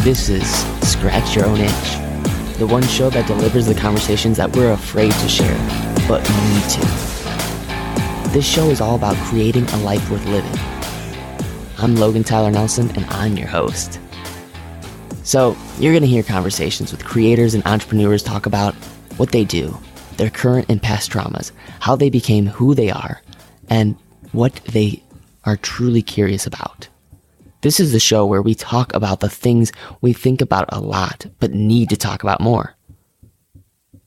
This is Scratch Your Own Itch, the one show that delivers the conversations that we're afraid to share, but need to. This show is all about creating a life worth living. I'm Logan Tyler Nelson, and I'm your host. So, you're going to hear conversations with creators and entrepreneurs talk about what they do, their current and past traumas, how they became who they are, and what they are truly curious about. This is the show where we talk about the things we think about a lot, but need to talk about more.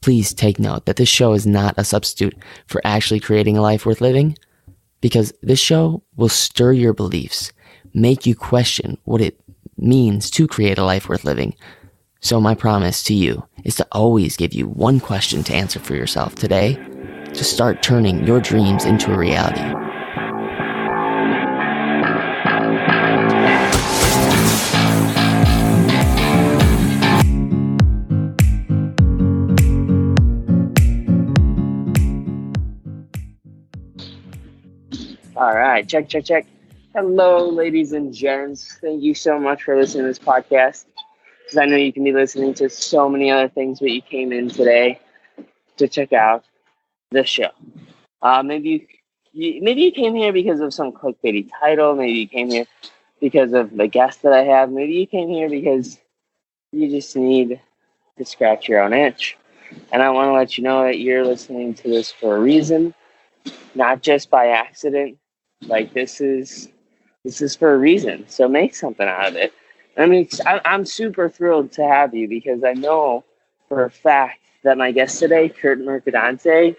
Please take note that this show is not a substitute for actually creating a life worth living, because this show will stir your beliefs, make you question what it means to create a life worth living. So my promise to you is to always give you one question to answer for yourself today to start turning your dreams into a reality. All right, check. Hello, ladies and gents. Thank you so much for listening to this podcast, because I know you can be listening to so many other things, but you came in today to check out this show. Maybe you came here because of some clickbaity title. Maybe you came here because of the guest that I have. Maybe you came here because you just need to scratch your own itch. And I want to let you know that you're listening to this for a reason, not just by accident. Like, this is for a reason. So make something out of it. I mean, I'm super thrilled to have you, because I know for a fact that my guest today, Curt Mercadante,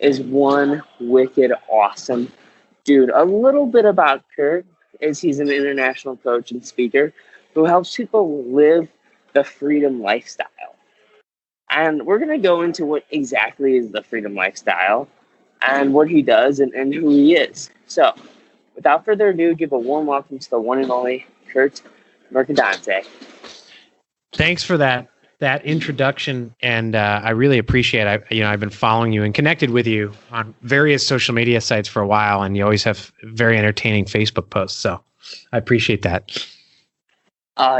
is one wicked awesome dude. A little bit about Curt is he's an international coach and speaker who helps people live the freedom lifestyle. And we're going to go into what exactly is the freedom lifestyle and what he does and who he is. So, without further ado, give a warm welcome to the one and only Curt Mercadante. Thanks for that introduction, and I really appreciate it. I've been following you and connected with you on various social media sites for a while, and you always have very entertaining Facebook posts. So I appreciate that.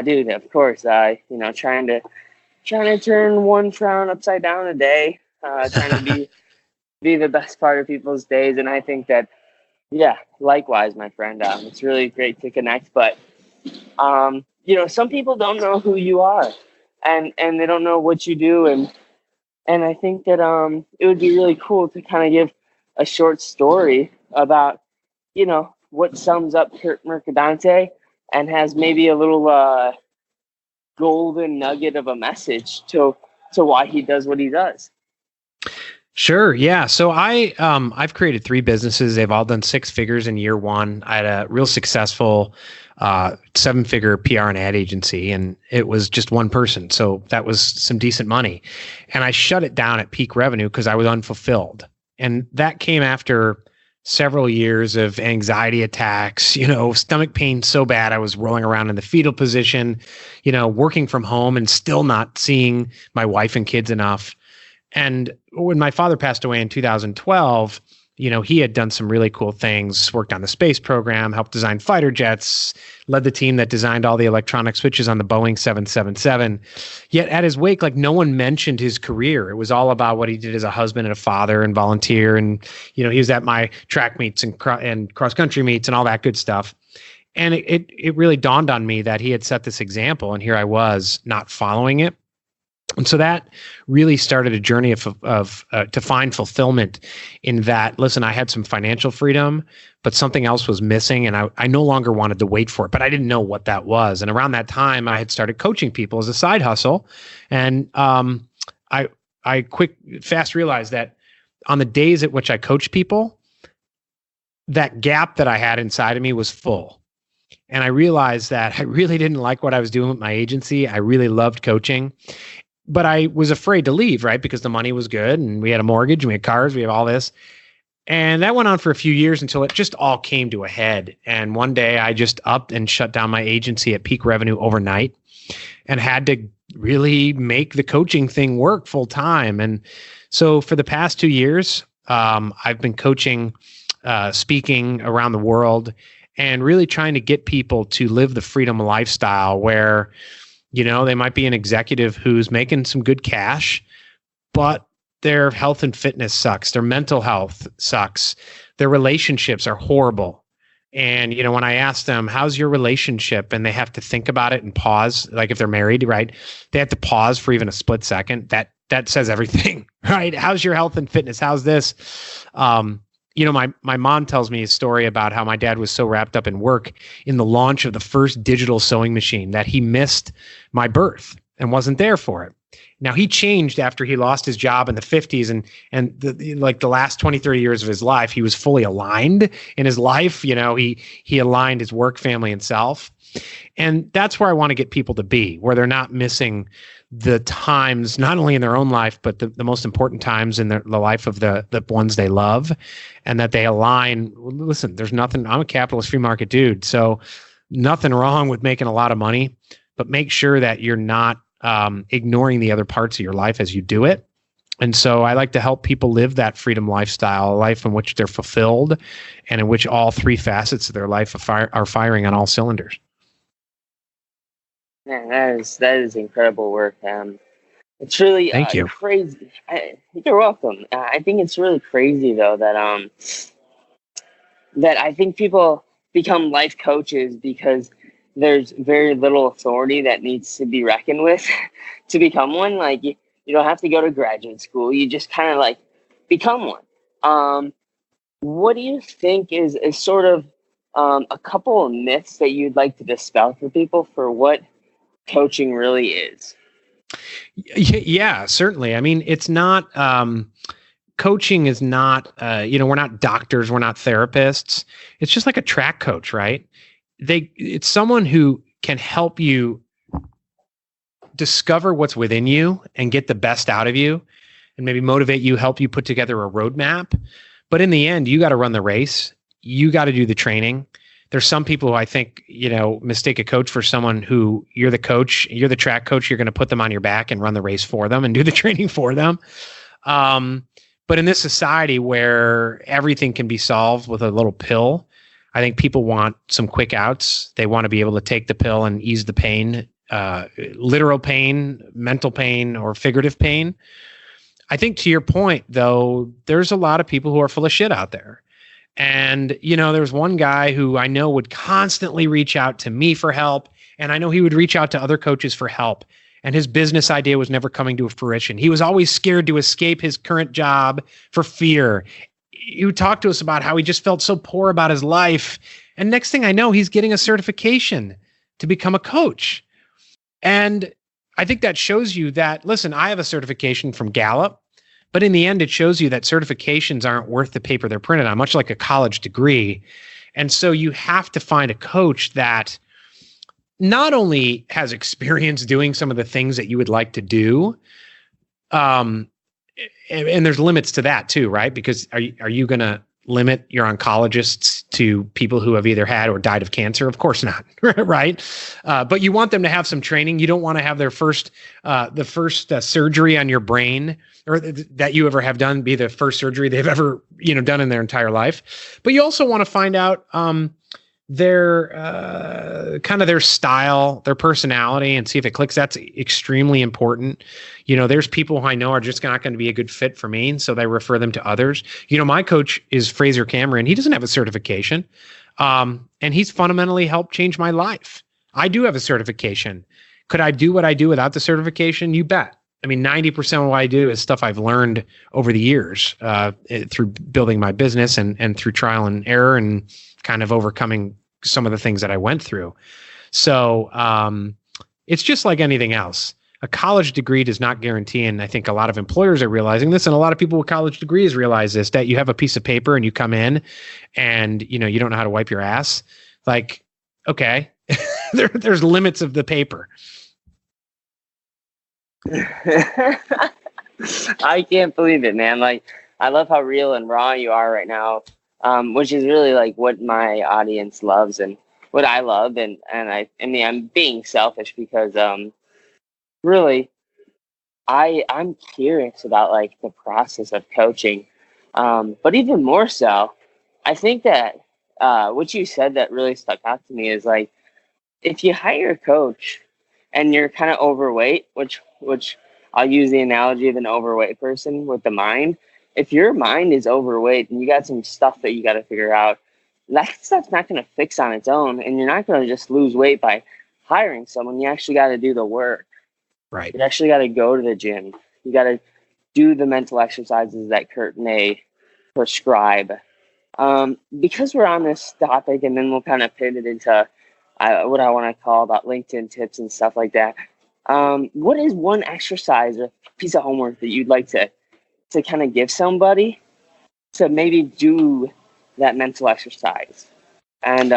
Dude, of course. Trying to turn one frown upside down a day. Trying to be the best part of people's days, and I think that. Yeah, likewise, my friend. It's really great to connect, but some people don't know who you are, and they don't know what you do, and I think that it would be really cool to kind of give a short story about what sums up Curt Mercadante and has maybe a little golden nugget of a message to why he does what he does. Sure. Yeah. So I've created 3 businesses. They've all done 6 figures in year 1. I had a real successful 7-figure PR and ad agency, and it was just one person. So that was some decent money. And I shut it down at peak revenue because I was unfulfilled. And that came after several years of anxiety attacks, stomach pain so bad I was rolling around in the fetal position, working from home and still not seeing my wife and kids enough. And when my father passed away in 2012, he had done some really cool things, worked on the space program, helped design fighter jets, led the team that designed all the electronic switches on the Boeing 777. Yet at his wake, no one mentioned his career. It was all about what he did as a husband and a father and volunteer. And, he was at my track meets and cross country meets and all that good stuff. And it really dawned on me that he had set this example, and here I was not following it. And so that really started a journey to find fulfillment in that. Listen, I had some financial freedom, but something else was missing, and I no longer wanted to wait for it, but I didn't know what that was. And around that time, I had started coaching people as a side hustle, and I fast realized that on the days at which I coached people, that gap that I had inside of me was full. And I realized that I really didn't like what I was doing with my agency. I really loved coaching. But I was afraid to leave, right? Because the money was good, and we had a mortgage, and we had cars, we have all this. And that went on for a few years until it just all came to a head. And one day I just upped and shut down my agency at peak revenue overnight and had to really make the coaching thing work full time. And so for the past 2 years, I've been coaching, speaking around the world, and really trying to get people to live the freedom lifestyle where They might be an executive who's making some good cash, but their health and fitness sucks. Their mental health sucks. Their relationships are horrible. And, when I ask them, how's your relationship? And they have to think about it and pause, like if they're married, right? They have to pause for even a split second. That says everything, right? How's your health and fitness? How's this? My mom tells me a story about how my dad was so wrapped up in work in the launch of the first digital sewing machine that he missed my birth and wasn't there for it. Now, he changed after he lost his job in the 50s and the last 20, 30 years of his life, he was fully aligned in his life. He aligned his work, family, and self. And that's where I want to get people to be, where they're not missing the times, not only in their own life, but the most important times in the life of the ones they love, and that they align. Listen, there's nothing, I'm a capitalist free market dude, so nothing wrong with making a lot of money, but make sure that you're not ignoring the other parts of your life as you do it. And so I like to help people live that freedom lifestyle, a life in which they're fulfilled and in which all three facets of their life are firing on all cylinders. Man, that is incredible work. It's really Thank you. Crazy. You're welcome. I think it's really crazy though that that I think people become life coaches because there's very little authority that needs to be reckoned with to become one. Like you don't have to go to graduate school. You just kind of like become one. What do you think is sort of a couple of myths that you'd like to dispel for people for what coaching really is? Yeah, certainly. I mean, it's not, coaching is not, we're not doctors, we're not therapists. It's just like a track coach, right? It's someone who can help you discover what's within you and get the best out of you and maybe motivate you, help you put together a roadmap. But in the end, you got to run the race. You got to do the training. There's some people who I think, mistake a coach for someone who you're the coach, you're the track coach, you're going to put them on your back and run the race for them and do the training for them. But in this society where everything can be solved with a little pill, I think people want some quick outs. They want to be able to take the pill and ease the pain, literal pain, mental pain, or figurative pain. I think to your point, though, there's a lot of people who are full of shit out there. And, there's one guy who I know would constantly reach out to me for help. And I know he would reach out to other coaches for help. And his business idea was never coming to fruition. He was always scared to escape his current job for fear. He would talk to us about how he just felt so poor about his life. And next thing I know, he's getting a certification to become a coach. And I think that shows you that, listen, I have a certification from Gallup, but in the end, it shows you that certifications aren't worth the paper they're printed on, much like a college degree. And so you have to find a coach that not only has experience doing some of the things that you would like to do, and there's limits to that too, right? Because are you going to limit your oncologists to people who have either had or died of cancer? Of course not, right? But you want them to have some training. You don't want to have their first surgery on your brain or that you ever have done be the first surgery they've ever done in their entire life. But you also want to find out their kind of their style, their personality, and see if it clicks. That's extremely important. There's people who I know are just not going to be a good fit for me, and so they refer them to others. My coach is Fraser Cameron. He doesn't have a certification, and he's fundamentally helped change my life. I do have a certification. Could I do what I do without the certification? You bet. I mean, 90% of what I do is stuff I've learned over the years through building my business and through trial and error and kind of overcoming some of the things that I went through. So it's just like anything else. A college degree does not guarantee, and I think a lot of employers are realizing this, and a lot of people with college degrees realize this, that you have a piece of paper and you come in and you don't know how to wipe your ass. Like, okay, there's limits of the paper. I can't believe it, man. Like, I love how real and raw you are right now, which is really like what my audience loves and what I love. And I mean, I'm being selfish because really, I'm curious about like the process of coaching. But even more so, I think that what you said that really stuck out to me is like, if you hire a coach and you're kind of overweight, which I'll use the analogy of an overweight person with the mind. If your mind is overweight and you got some stuff that you got to figure out, that stuff's not going to fix on its own, and you're not going to just lose weight by hiring someone. You actually got to do the work. Right. You actually got to go to the gym. You got to do the mental exercises that Curt may prescribe. Because we're on this topic, and then we'll kind of pivot into what I want to call about LinkedIn tips and stuff like that. What is one exercise or piece of homework that you'd like to kind of give somebody to maybe do that mental exercise and,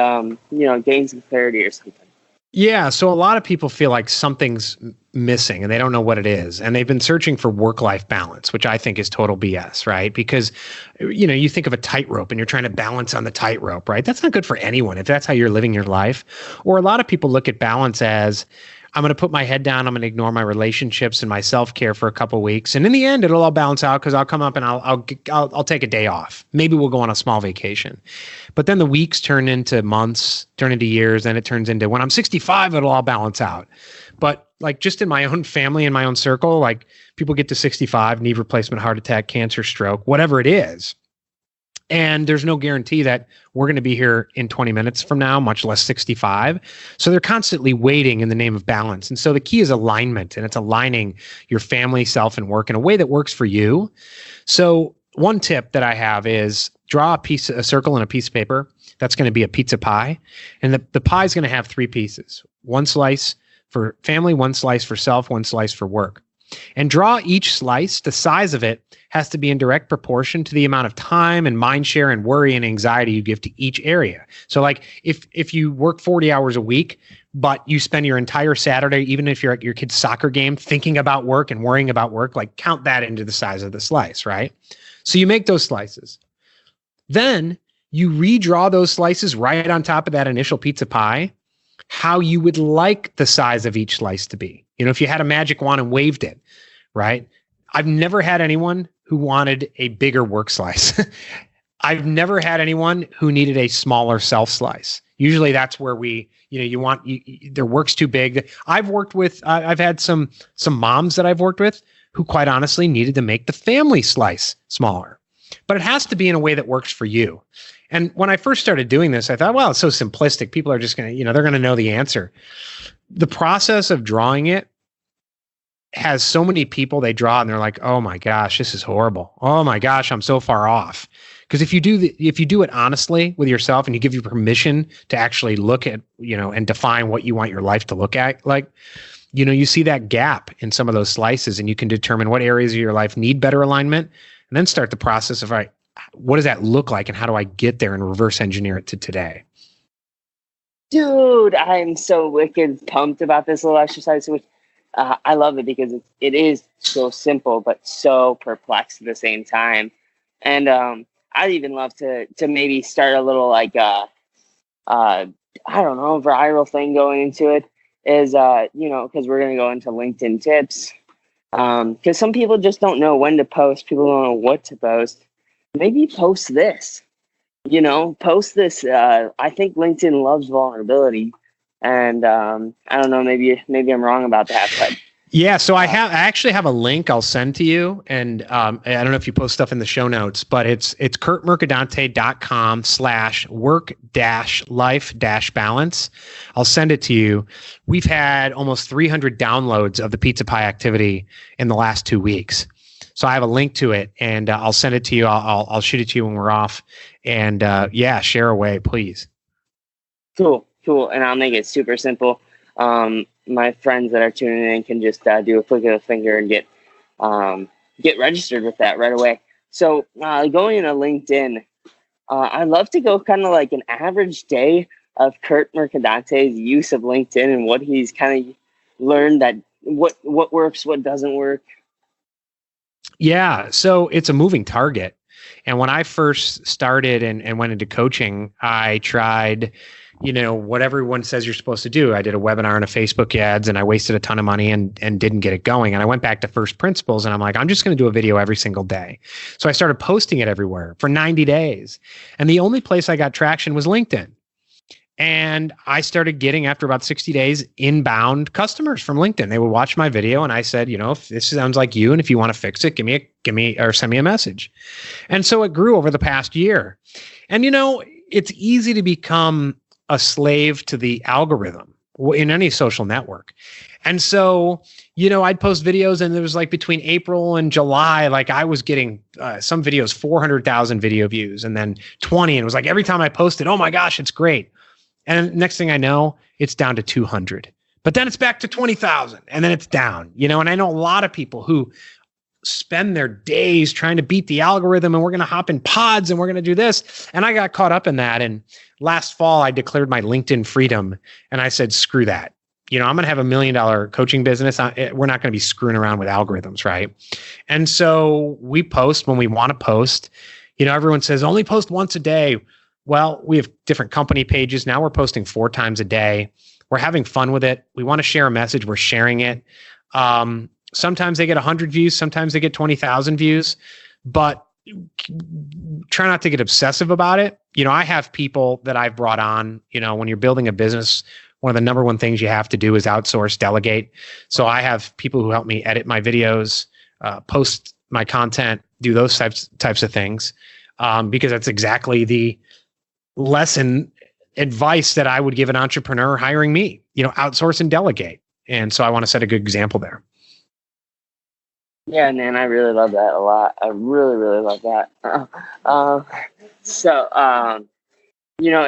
gain some clarity or something? Yeah. So a lot of people feel like something's missing and they don't know what it is. And they've been searching for work-life balance, which I think is total BS, right? Because, you think of a tightrope and you're trying to balance on the tightrope, right? That's not good for anyone if that's how you're living your life. Or a lot of people look at balance as, I'm going to put my head down. I'm going to ignore my relationships and my self-care for a couple of weeks. And in the end, it'll all balance out because I'll come up and I'll take a day off. Maybe we'll go on a small vacation. But then the weeks turn into months, turn into years. Then it turns into when I'm 65, it'll all balance out. But like just in my own family and my own circle, like people get to 65, knee replacement, heart attack, cancer, stroke, whatever it is. And there's no guarantee that we're going to be here in 20 minutes from now, much less 65. So they're constantly waiting in the name of balance. And so the key is alignment, and it's aligning your family, self, and work in a way that works for you. So one tip that I have is draw a circle in a piece of paper. That's going to be a pizza pie. And the pie is going to have 3 pieces, 1 slice for family, 1 slice for self, 1 slice for work. And draw each slice. The size of it has to be in direct proportion to the amount of time and mind share and worry and anxiety you give to each area. So like if you work 40 hours a week, but you spend your entire Saturday, even if you're at your kid's soccer game, thinking about work and worrying about work, like count that into the size of the slice, right? So you make those slices. Then you redraw those slices right on top of that initial pizza pie, how you would like the size of each slice to be. If you had a magic wand and waved it, right? I've never had anyone who wanted a bigger work slice. I've never had anyone who needed a smaller self slice. Usually that's where their work's too big. I've had some moms that I've worked with who quite honestly needed to make the family slice smaller. But it has to be in a way that works for you. And when I first started doing this, I thought, well, it's so simplistic. People are just going to, they're going to know the answer. The process of drawing it has so many people they draw and they're like, oh my gosh, this is horrible. Oh my gosh, I'm so far off. Because if you do it honestly with yourself and you give you permission to actually look at, and define what you want your life to look at, like, you see that gap in some of those slices and you can determine what areas of your life need better alignment and then start the process of, all right, what does that look like and how do I get there and reverse engineer it to today? Dude, I'm so wicked pumped about this little exercise. Which I love it because it is so simple but so perplexed at the same time. And I'd even love to maybe start a little like I don't know, viral thing going into it. Is because we're gonna go into LinkedIn tips. Because some people just don't know when to post. People don't know what to post. Maybe post this. Post this. I think LinkedIn loves vulnerability, and I don't know. Maybe I'm wrong about that, but yeah. So I actually have a link I'll send to you, and I don't know if you post stuff in the show notes, but it's curtmercadante.com/work-life-balance. I'll send it to you. We've had almost 300 downloads of the pizza pie activity in the last 2 weeks. So I have a link to it, and I'll send it to you. I'll shoot it to you when we're off. And share away, please. Cool. And I'll make it super simple. My friends that are tuning in can just do a click of the finger and get registered with that right away. So going into LinkedIn, I'd love to go kind of like an average day of Curt Mercadante's use of LinkedIn and what he's kind of learned, that what works, what doesn't work. Yeah, so it's a moving target. And when I first started and went into coaching, I tried, what everyone says you're supposed to do. I did a webinar and a Facebook ads and I wasted a ton of money and didn't get it going. And I went back to first principles and I'm like, I'm just going to do a video every single day. So I started posting it everywhere for 90 days. And the only place I got traction was LinkedIn. And I started getting, after about 60 days, inbound customers from LinkedIn. They would watch my video, and I said, if this sounds like you, and if you want to fix it, send me a message. And so it grew over the past year. And it's easy to become a slave to the algorithm in any social network. And so, I'd post videos, and it was like between April and July, like I was getting some videos, 400,000 video views, and then 20. And it was like every time I posted, oh my gosh, it's great. And next thing I know, it's down to 200. But then it's back to 20,000, and then it's down, and I know a lot of people who spend their days trying to beat the algorithm, and we're going to hop in pods and we're going to do this. And I got caught up in that. And last fall, I declared my LinkedIn freedom, and I said, screw that. I'm going to have $1 million coaching business. We're not going to be screwing around with algorithms, right? And so we post when we want to post. Everyone says only post once a day. Well, we have different company pages. Now we're posting 4 times a day. We're having fun with it. We want to share a message. We're sharing it. Sometimes they get 100 views. Sometimes they get 20,000 views. But try not to get obsessive about it. I have people that I've brought on. When you're building a business, one of the number one things you have to do is outsource, delegate. So I have people who help me edit my videos, post my content, do those types of things, because that's exactly the lesson advice that I would give an entrepreneur hiring me. Outsource and delegate. And so I want to set a good example there. Yeah, man, I really love that a lot. I really, really love that.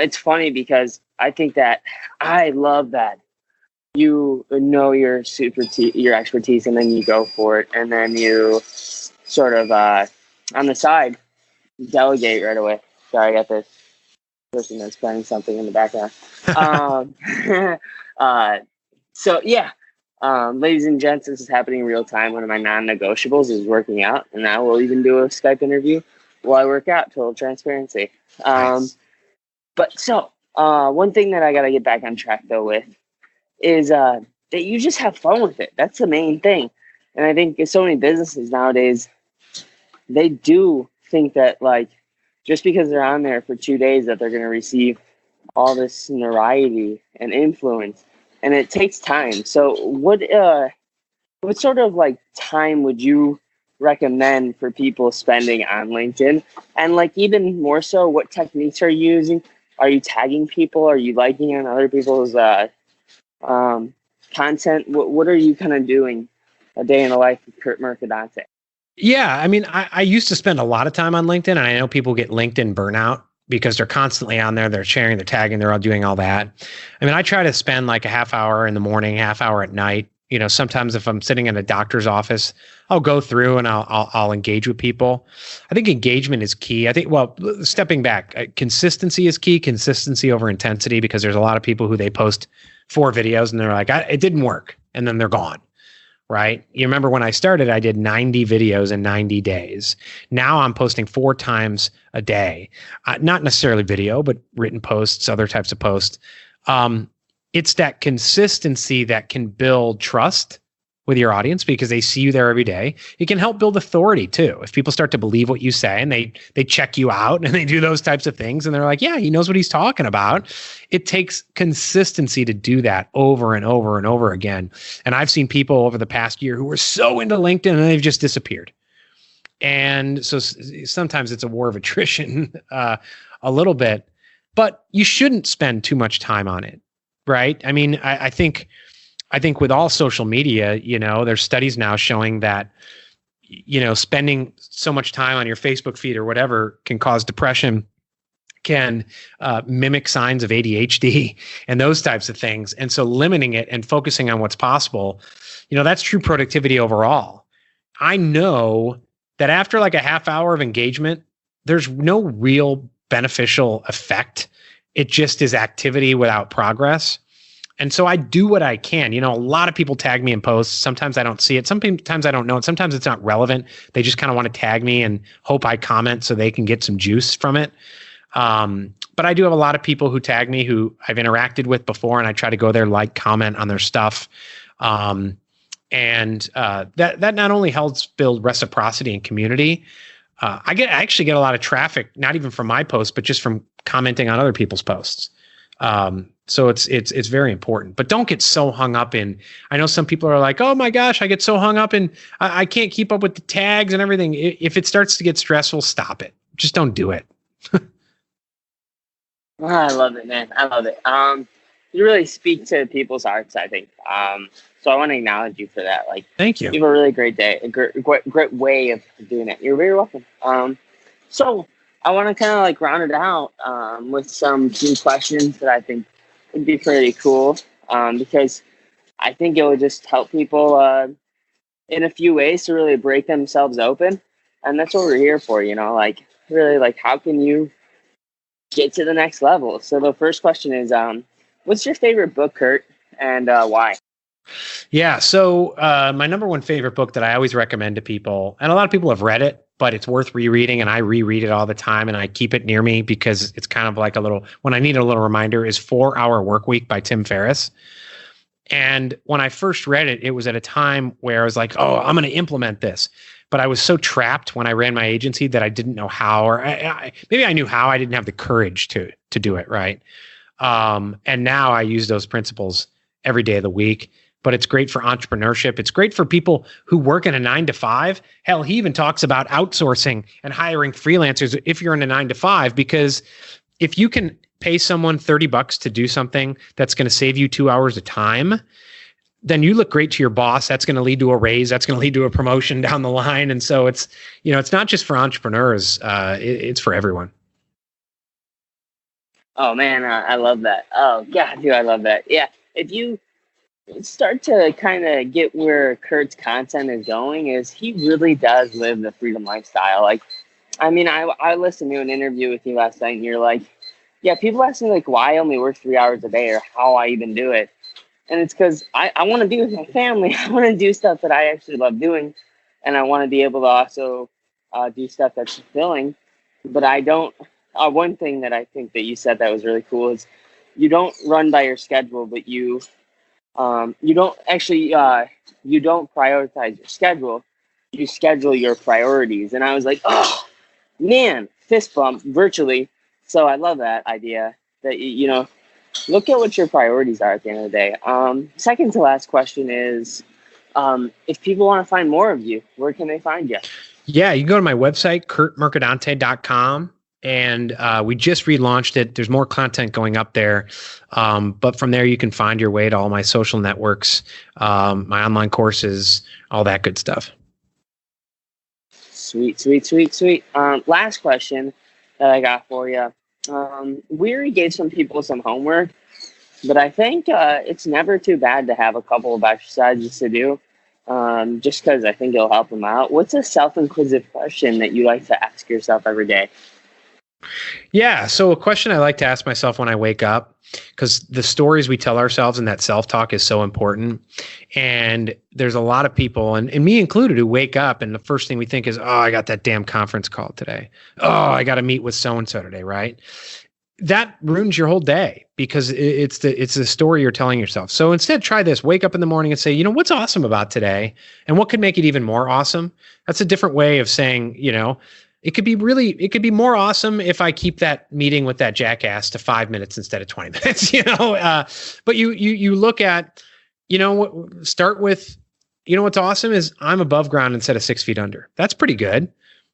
It's funny because I think that I love that you know your expertise, and then you go for it, and then you sort of on the side delegate right away. Sorry, I got this person that's playing something in the background. Ladies and gents, this is happening in real time. One of my non-negotiables is working out, and I will even do a Skype interview while I work out. Total transparency. Nice. One thing that I got to get back on track though with is that you just have fun with it. That's the main thing. And I think so many businesses nowadays, they do think that like just because they're on there for 2 days that they're going to receive all this notoriety and influence. And it takes time. So what sort of like time would you recommend for people spending on LinkedIn? And like even more so, what techniques are you using? Are you tagging people? Are you liking on other people's content? What are you kind of doing a day in the life of Curt Mercadante? Yeah, I mean, I used to spend a lot of time on LinkedIn, and I know people get LinkedIn burnout because they're constantly on there, they're sharing, they're tagging, they're all doing all that. I mean, I try to spend like a half hour in the morning, half hour at night. Sometimes if I'm sitting in a doctor's office, I'll go through and I'll engage with people. I think engagement is key. I think, stepping back, consistency is key, consistency over intensity, because there's a lot of people who they post 4 videos and they're like, it didn't work. And then they're gone. Right? You remember when I started, I did 90 videos in 90 days. Now I'm posting 4 times a day. Not necessarily video, but written posts, other types of posts. It's that consistency that can build trust with your audience because they see you there every day. It can help build authority too. If people start to believe what you say and they check you out and they do those types of things and they're like, yeah, he knows what he's talking about. It takes consistency to do that over and over and over again. And I've seen people over the past year who were so into LinkedIn and they've just disappeared. And so sometimes it's a war of attrition a little bit, but you shouldn't spend too much time on it, right? I mean, I think with all social media, there's studies now showing that, spending so much time on your Facebook feed or whatever can cause depression, can mimic signs of ADHD and those types of things. And so limiting it and focusing on what's possible, that's true productivity overall. I know that after like a half hour of engagement, there's no real beneficial effect. It just is activity without progress. And so I do what I can. A lot of people tag me in posts. Sometimes I don't see it. Sometimes I don't know it. Sometimes it's not relevant. They just kind of want to tag me and hope I comment so they can get some juice from it. But I do have a lot of people who tag me who I've interacted with before, and I try to go there, like, comment on their stuff. That not only helps build reciprocity and community. I actually get a lot of traffic, not even from my posts, but just from commenting on other people's posts. So it's very important, but don't get so hung up in, I know some people are like, oh my gosh, I get so hung up in, I can't keep up with the tags and everything. If it starts to get stressful, stop it. Just don't do it. I love it, man. I love it. You really speak to people's hearts, I think. So I want to acknowledge you for that. Like, Thank you. you have a really great day, a great way of doing it. You're very welcome. So I want to kind of like round it out with some few questions that I think would be pretty cool, because I think it would just help people in a few ways to really break themselves open, and that's what we're here for. Like really, like how can you get to the next level? So the first question is, what's your favorite book, Curt, and why? Yeah. So my number one favorite book that I always recommend to people, and a lot of people have read it, but it's worth rereading, and I reread it all the time, and I keep it near me because it's kind of like a little, when I need a little reminder, is 4 Hour Workweek by Tim Ferriss. And when I first read it, it was at a time where I was like, oh, I'm going to implement this. But I was so trapped when I ran my agency that I didn't know how, or maybe I knew how, I didn't have the courage to do it, right? And now I use those principles every day of the week. But it's great for entrepreneurship. It's great for people who work in a 9-to-5. Hell, he even talks about outsourcing and hiring freelancers if you're in a 9-to-5, because if you can pay someone $30 to do something that's going to save you 2 hours of time, then you look great to your boss. That's going to lead to a raise. That's going to lead to a promotion down the line. And so it's not just for entrepreneurs. It's for everyone. Oh man, I love that. Oh God, dude, I love that. Yeah, if you start to kind of get where Curt's content is going, is he really does live the freedom lifestyle. Like, I mean, I listened to an interview with you last night, and you're like, yeah, people ask me like why I only work 3 hours a day or how I even do it. And it's because I want to be with my family. I want to do stuff that I actually love doing. And I want to be able to also do stuff that's fulfilling. But I don't, one thing that I think that you said that was really cool is you don't run by your schedule, but you don't actually, you don't prioritize your schedule. You schedule your priorities. And I was like, oh man, fist bump virtually. So I love that idea that, look at what your priorities are at the end of the day. Second to last question is, if people want to find more of you, where can they find you? Yeah, you can go to my website, curtmercadante.com. And we just relaunched it. There's more content going up there. But from there, you can find your way to all my social networks, my online courses, all that good stuff. Sweet. Last question that I got for you. We already gave some people some homework, but I think it's never too bad to have a couple of exercises to do, just because I think it'll help them out. What's a self-inquisitive question that you like to ask yourself every day? Yeah. So a question I like to ask myself when I wake up, because the stories we tell ourselves and that self-talk is so important. And there's a lot of people, and me included, who wake up and the first thing we think is, oh, I got that damn conference call today. Oh, I got to meet with so-and-so today, right? That ruins your whole day because it's the story you're telling yourself. So instead, try this. Wake up in the morning and say, what's awesome about today? And what could make it even more awesome? That's a different way of saying, it could be more awesome if I keep that meeting with that jackass to 5 minutes instead of 20 minutes, but you look at, start with, what's awesome is I'm above ground instead of 6 feet under. That's pretty good.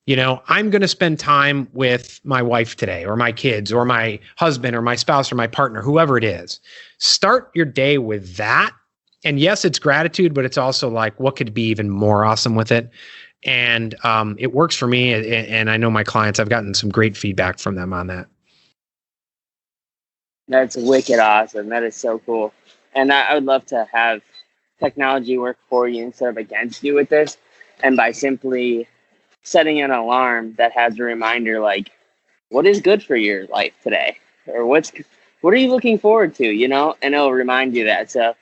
I'm going to spend time with my wife today, or my kids, or my husband, or my spouse, or my partner, whoever it is. Start your day with that. And yes, it's gratitude, but it's also like, what could be even more awesome with it? And it works for me. And I know my clients, I've gotten some great feedback from them on that. That's wicked awesome. That is so cool. And I would love to have technology work for you instead of against you with this. And by simply setting an alarm that has a reminder, like, what is good for your life today? Or what are you looking forward to, and it'll remind you that. So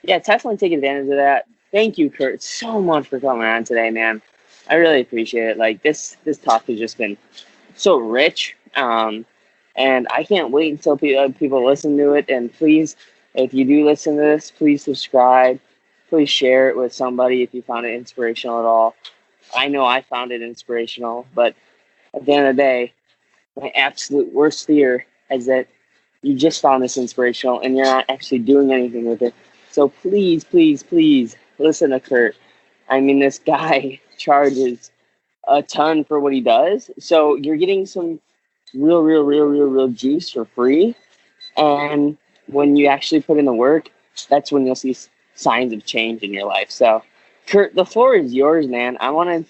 yeah, definitely take advantage of that. Thank you, Curt, so much for coming on today, man. I really appreciate it. Like this talk has just been so rich. And I can't wait until people listen to it. And please, if you do listen to this, please subscribe. Please share it with somebody if you found it inspirational at all. I know I found it inspirational, but at the end of the day, my absolute worst fear is that you just found this inspirational and you're not actually doing anything with it. So please, please, please listen to Curt. I mean, this guy charges a ton for what he does. So you're getting some real juice for free. And when you actually put in the work, that's when you'll see signs of change in your life. So Curt, the floor is yours, man. I want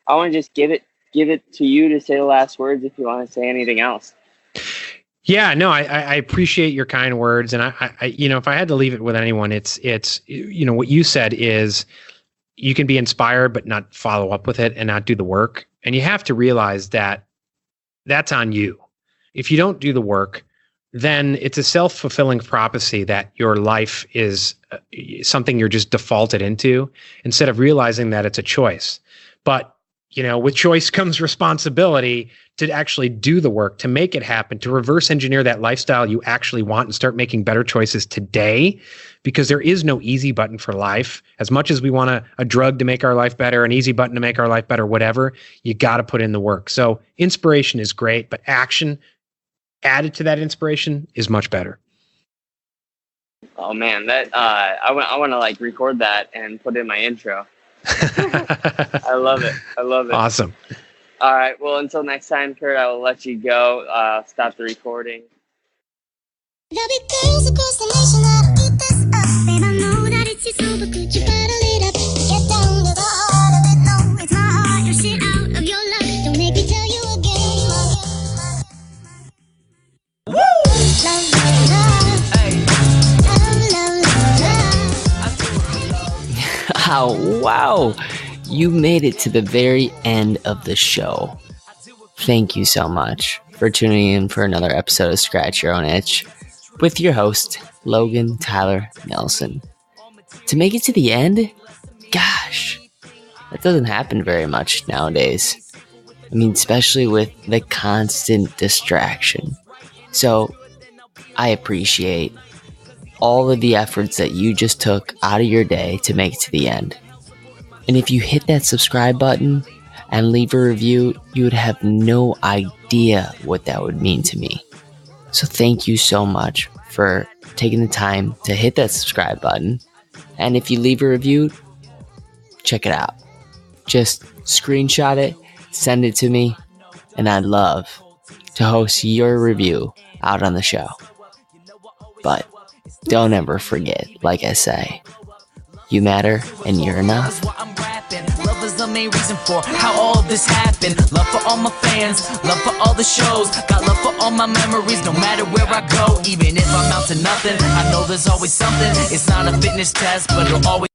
to just give it to you to say the last words if you want to say anything else. Yeah, no, I appreciate your kind words. And I if I had to leave it with anyone, it's what you said is you can be inspired, but not follow up with it and not do the work. And you have to realize that that's on you. If you don't do the work, then it's a self-fulfilling prophecy that your life is something you're just defaulted into instead of realizing that it's a choice. But, with choice comes responsibility to actually do the work, to make it happen, to reverse engineer that lifestyle you actually want and start making better choices today, because there is no easy button for life. As much as we want a drug to make our life better, an easy button to make our life better, whatever, you got to put in the work. So inspiration is great, but action added to that inspiration is much better. Oh man, that I want to record that and put in my intro. I love it. Awesome. All right. Well, until next time, Curt, I will let you go. Stop the recording. There'll be girls across the nation that'll eat this up. Babe, I know that it's your soul, but could you bottle it up? Get down to the heart of it. No, it's my heart. Your shit out of your luck. Don't make me tell you again. Woo! Love, love, love. Hey. Oh, wow. You made it to the very end of the show. Thank you so much for tuning in for another episode of Scratch Your Own Itch with your host, Logan Tyler Nelson. To make it to the end? Gosh, that doesn't happen very much nowadays. I mean, especially with the constant distraction. So, I appreciate all of the efforts that you just took out of your day to make it to the end. And if you hit that subscribe button and leave a review, you would have no idea what that would mean to me. So thank you so much for taking the time to hit that subscribe button. And if you leave a review, check it out. Just screenshot it, send it to me, and I'd love to host your review out on the show. But don't ever forget, like I say, you matter and you're enough. Love is the main reason for how all this happened. Love for all my fans, love for all the shows. Got love for all my memories, no matter where I go. Even if I'm out to nothing, I know there's always something. It's not a fitness test, but it'll always